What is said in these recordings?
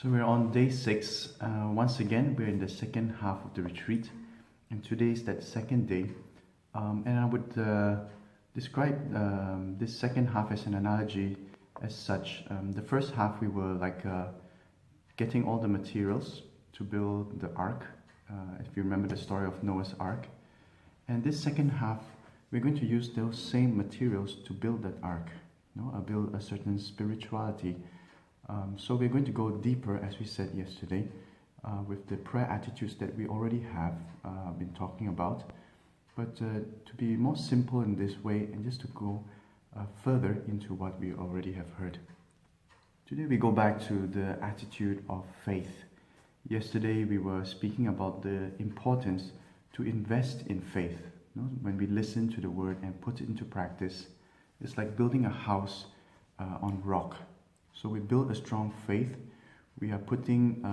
So we're on day 6. Once again, we're in the second half of the retreat, and today is that second day. And I would describe this second half as an analogy as such. The first half we were getting all the materials to build the ark, if you remember the story of Noah's ark. And this second half, we're going to use those same materials to build that ark, build a certain spirituality. So we're going to go deeper, as we said yesterday, with the prayer attitudes that we already have been talking about, but to be more simple in this way and just to go further into what we already have heard. Today we go back to the attitude of faith. Yesterday we were speaking about the importance to invest in faith. When we listen to the word and put it into practice, it's like building a house on rock. So we build a strong faith. We are putting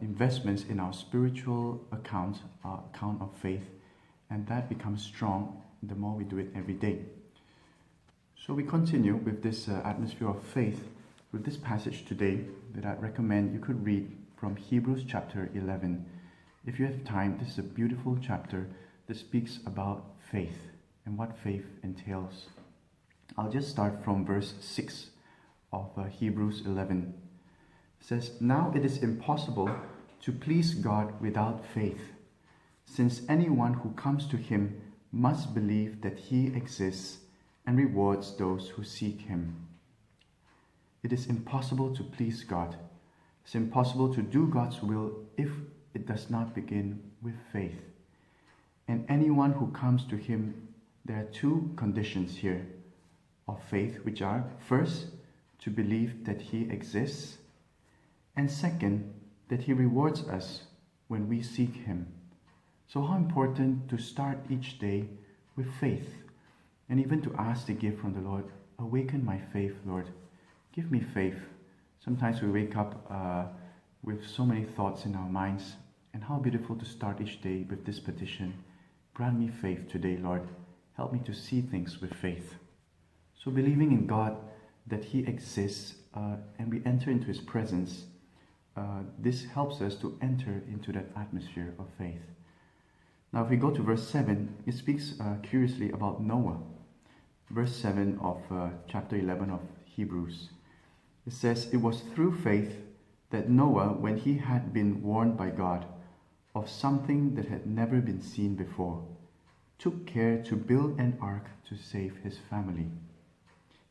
investments in our spiritual account, our account of faith, and that becomes strong the more we do it every day. So we continue with this atmosphere of faith with this passage today that I recommend you could read from Hebrews chapter 11. If you have time, this is a beautiful chapter that speaks about faith and what faith entails. I'll just start from verse 6 of Hebrews 11. It says, "Now it is impossible to please God without faith, since anyone who comes to him must believe that he exists and rewards those who seek him." It is impossible to please God. It's impossible to do God's will if it does not begin with faith. And anyone who comes to him, there are two conditions here of faith, which are, first, to believe that he exists, and second, that he rewards us when we seek him. So how important to start each day with faith, and even to ask the gift from the Lord, awaken my faith, Lord. Give me faith. Sometimes we wake up with so many thoughts in our minds, and how beautiful to start each day with this petition. Grant me faith today, Lord. Help me to see things with faith. So believing in God, that he exists, and we enter into his presence, this helps us to enter into that atmosphere of faith. Now if we go to verse 7, it speaks curiously about Noah. Verse 7 of chapter 11 of Hebrews. It says, "It was through faith that Noah, when he had been warned by God of something that had never been seen before, took care to build an ark to save his family.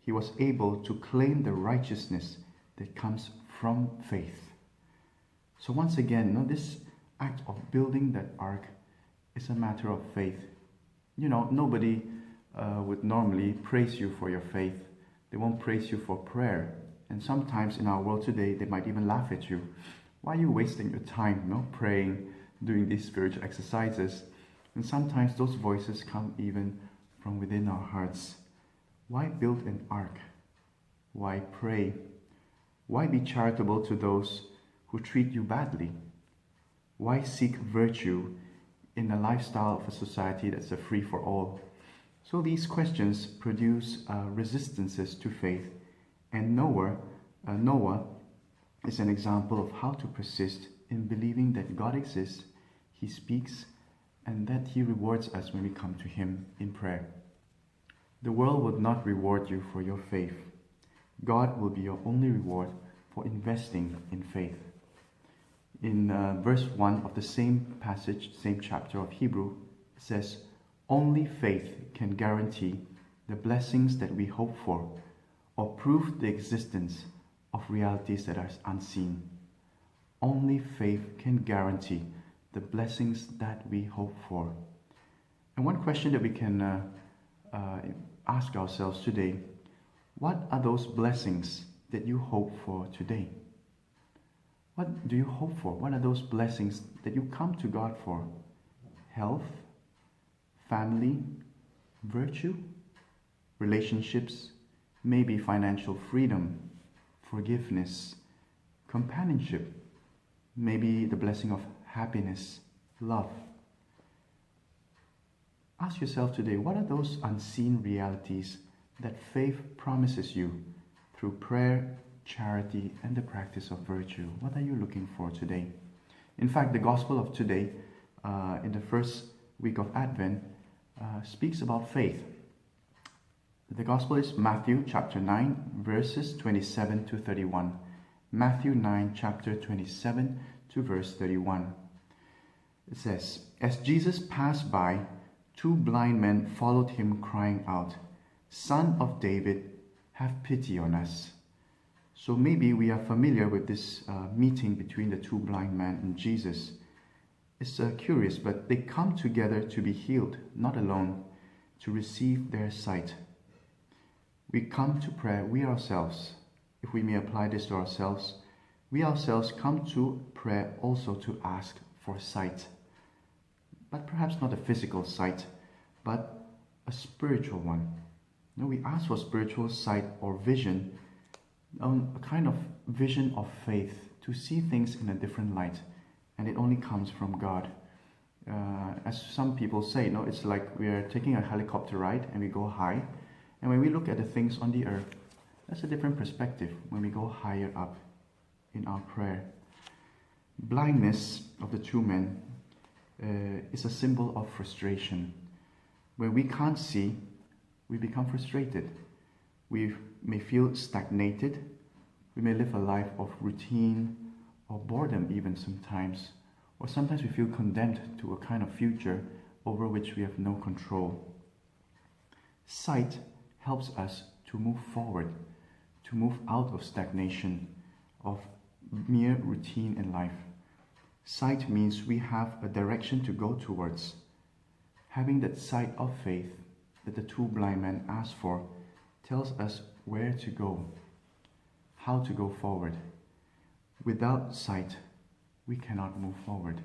He was able to claim the righteousness that comes from faith." So once again, this act of building that ark is a matter of faith. Nobody would normally praise you for your faith. They won't praise you for prayer. And sometimes in our world today, they might even laugh at you. Why are you wasting your time, praying, doing these spiritual exercises? And sometimes those voices come even from within our hearts. Why build an ark? Why pray? Why be charitable to those who treat you badly? Why seek virtue in a lifestyle of a society that's a free-for-all? So these questions produce resistances to faith, and Noah is an example of how to persist in believing that God exists, he speaks, and that he rewards us when we come to him in prayer. The world would not reward you for your faith. God will be your only reward for investing in faith. In verse 1 of the same passage, same chapter of Hebrew, it says, "Only faith can guarantee the blessings that we hope for, or prove the existence of realities that are unseen." Only faith can guarantee the blessings that we hope for. And one question that we can ask ourselves today, what are those blessings that you hope for today? What do you hope for? What are those blessings that you come to God for? Health, family, virtue, relationships, maybe financial freedom, forgiveness, companionship, maybe the blessing of happiness, love. Ask yourself today, what are those unseen realities that faith promises you through prayer, charity, and the practice of virtue. What are you looking for today? In fact, the Gospel of today, in the first week of Advent, speaks about faith. The Gospel is Matthew chapter 9, verses 27 to 31. Matthew 9, chapter 27 to verse 31. It says, "As Jesus passed by, two blind men followed him, crying out, 'Son of David, have pity on us.'" So maybe we are familiar with this meeting between the two blind men and Jesus. It's curious, but they come together to be healed, not alone, to receive their sight. We come to prayer, we ourselves, if we may apply this to ourselves, we ourselves come to prayer also to ask for sight. But perhaps not a physical sight, but a spiritual one. No, we ask for spiritual sight or vision, a kind of vision of faith, to see things in a different light, and it only comes from God. As some people say, no, it's like we are taking a helicopter ride and we go high, and when we look at the things on the earth, that's a different perspective when we go higher up in our prayer. Blindness of the two men is a symbol of frustration. When we can't see, we become frustrated. We may feel stagnated. We may live a life of routine or boredom even sometimes. Or sometimes we feel condemned to a kind of future over which we have no control. Sight helps us to move forward, to move out of stagnation, of mere routine in life. Sight means we have a direction to go towards. Having that sight of faith that the two blind men asked for tells us where to go, how to go forward. Without sight, we cannot move forward.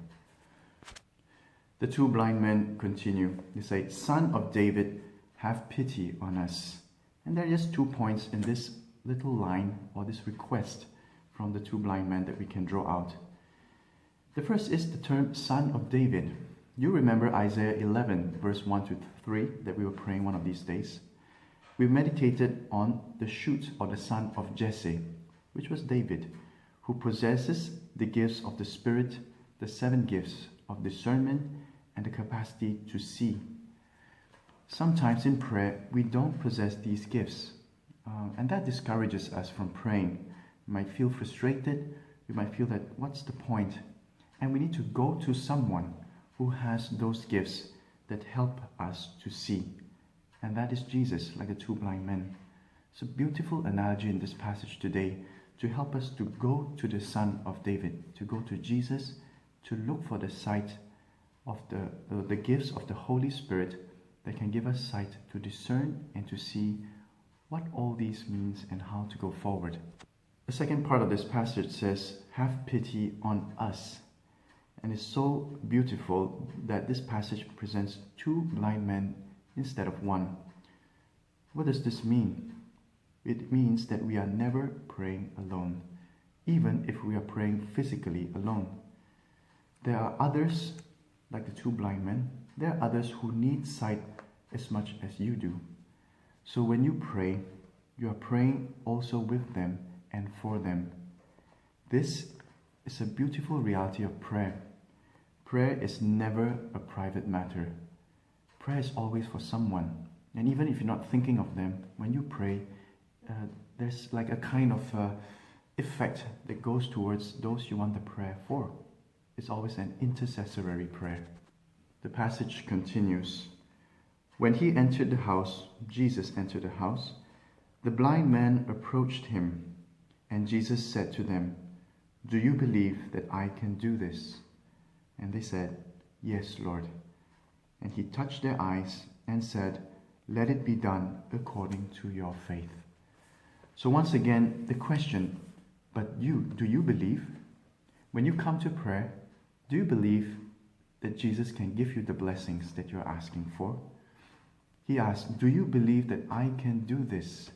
The two blind men continue. They say, "Son of David, have pity on us." And there are just 2 points in this little line or this request from the two blind men that we can draw out. The first is the term "Son of David." You remember Isaiah 11, verse 1 to 3 that we were praying one of these days. We meditated on the shoot or the son of Jesse, which was David, who possesses the gifts of the Spirit, the 7 gifts of discernment, and the capacity to see. Sometimes in prayer, we don't possess these gifts, and that discourages us from praying. We might feel frustrated, we might feel that what's the point? And we need to go to someone who has those gifts that help us to see. And that is Jesus, like the two blind men. It's a beautiful analogy in this passage today to help us to go to the Son of David, to go to Jesus, to look for the sight of the gifts of the Holy Spirit that can give us sight to discern and to see what all these means and how to go forward. The second part of this passage says, "Have pity on us." And it's so beautiful that this passage presents 2 blind men instead of 1. What does this mean? It means that we are never praying alone, even if we are praying physically alone. There are others, like the 2 blind men, there are others who need sight as much as you do. So when you pray, you are praying also with them and for them. This is a beautiful reality of prayer. Prayer is never a private matter. Prayer is always for someone. And even if you're not thinking of them, when you pray, there's like a kind of effect that goes towards those you want the prayer for. It's always an intercessory prayer. The passage continues. When he entered the house, Jesus entered the house, the blind men approached him, and Jesus said to them, "Do you believe that I can do this?" And they said, "Yes, Lord." And he touched their eyes and said, "Let it be done according to your faith." So once again, the question, but do you believe? When you come to prayer, do you believe that Jesus can give you the blessings that you're asking for? He asked, do you believe that I can do this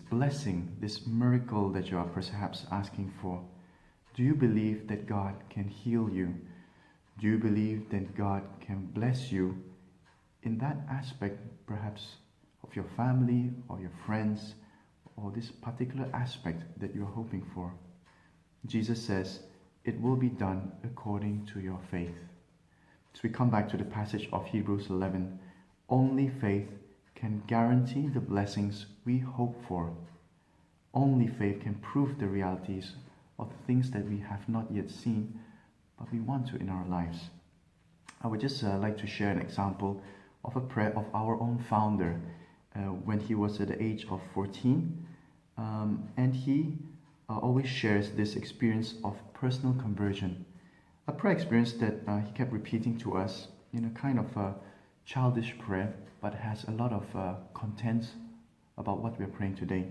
blessing, this miracle that you are perhaps asking for? Do you believe that God can heal you? Do you believe that God can bless you in that aspect, perhaps, of your family or your friends or this particular aspect that you're hoping for. Jesus says, it will be done according to your faith. So we come back to the passage of Hebrews 11. Only faith can guarantee the blessings we hope for. Only faith can prove the realities of the things that we have not yet seen, but we want to in our lives. I would just like to share an example of a prayer of our own founder when he was at the age of 14. And he always shares this experience of personal conversion. A prayer experience that he kept repeating to us in a kind of a childish prayer, but has a lot of content about what we're praying today.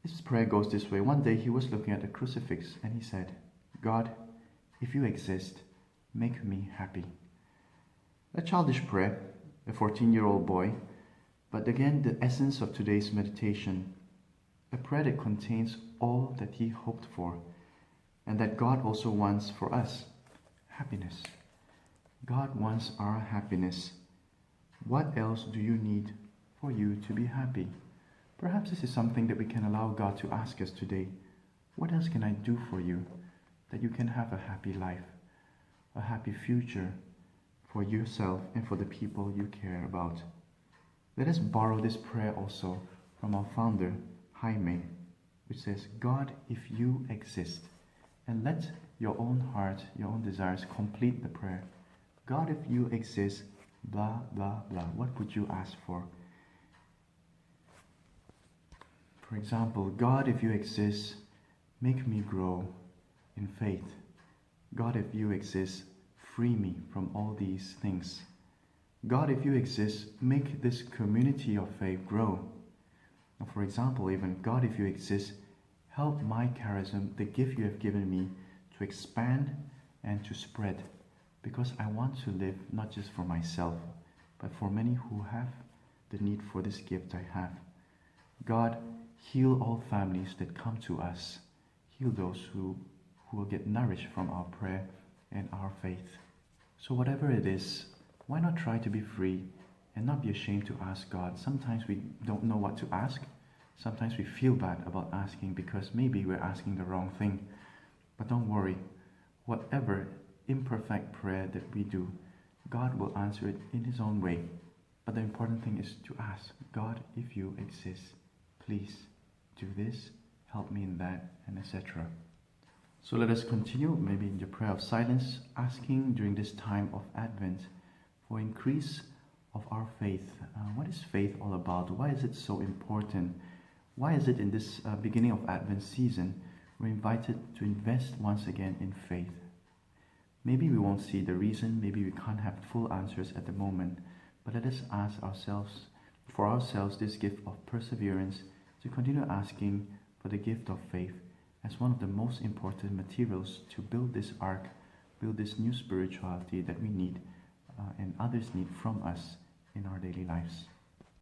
His prayer goes this way. One day he was looking at the crucifix and he said, God, if you exist, make me happy. A childish prayer, a 14-year-old boy, but again the essence of today's meditation, a prayer that contains all that he hoped for, and that God also wants for us, happiness. God wants our happiness. What else do you need for you to be happy? Perhaps this is something that we can allow God to ask us today. What else can I do for you that you can have a happy life, a happy future for yourself and for the people you care about? Let us borrow this prayer also from our founder, Jaime, which says, God, if you exist, and let your own heart, your own desires complete the prayer. God, if you exist, blah, blah, blah. What would you ask for? For example, God, if you exist, make me grow in faith. God, if you exist, free me from all these things. God, if you exist, make this community of faith grow. Or for example, even, God, if you exist, help my charism, the gift you have given me, to expand and to spread. Because I want to live not just for myself, but for many who have the need for this gift I have. God, heal all families that come to us. Heal those who will get nourished from our prayer and our faith. So whatever it is, why not try to be free and not be ashamed to ask God? Sometimes we don't know what to ask. Sometimes we feel bad about asking because maybe we're asking the wrong thing. But don't worry. Whatever imperfect prayer that we do, God will answer it in His own way. But the important thing is to ask, God, if you exist, please do this, help me in that, and etc. So let us continue, maybe in the prayer of silence, asking during this time of Advent for increase of our faith. What is faith all about? Why is it so important? Why is it in this beginning of Advent season we're invited to invest once again in faith? Maybe we won't see the reason, maybe we can't have full answers at the moment, but let us ask ourselves this gift of perseverance, to continue asking for the gift of faith as one of the most important materials to build this ark, build this new spirituality that we need and others need from us in our daily lives.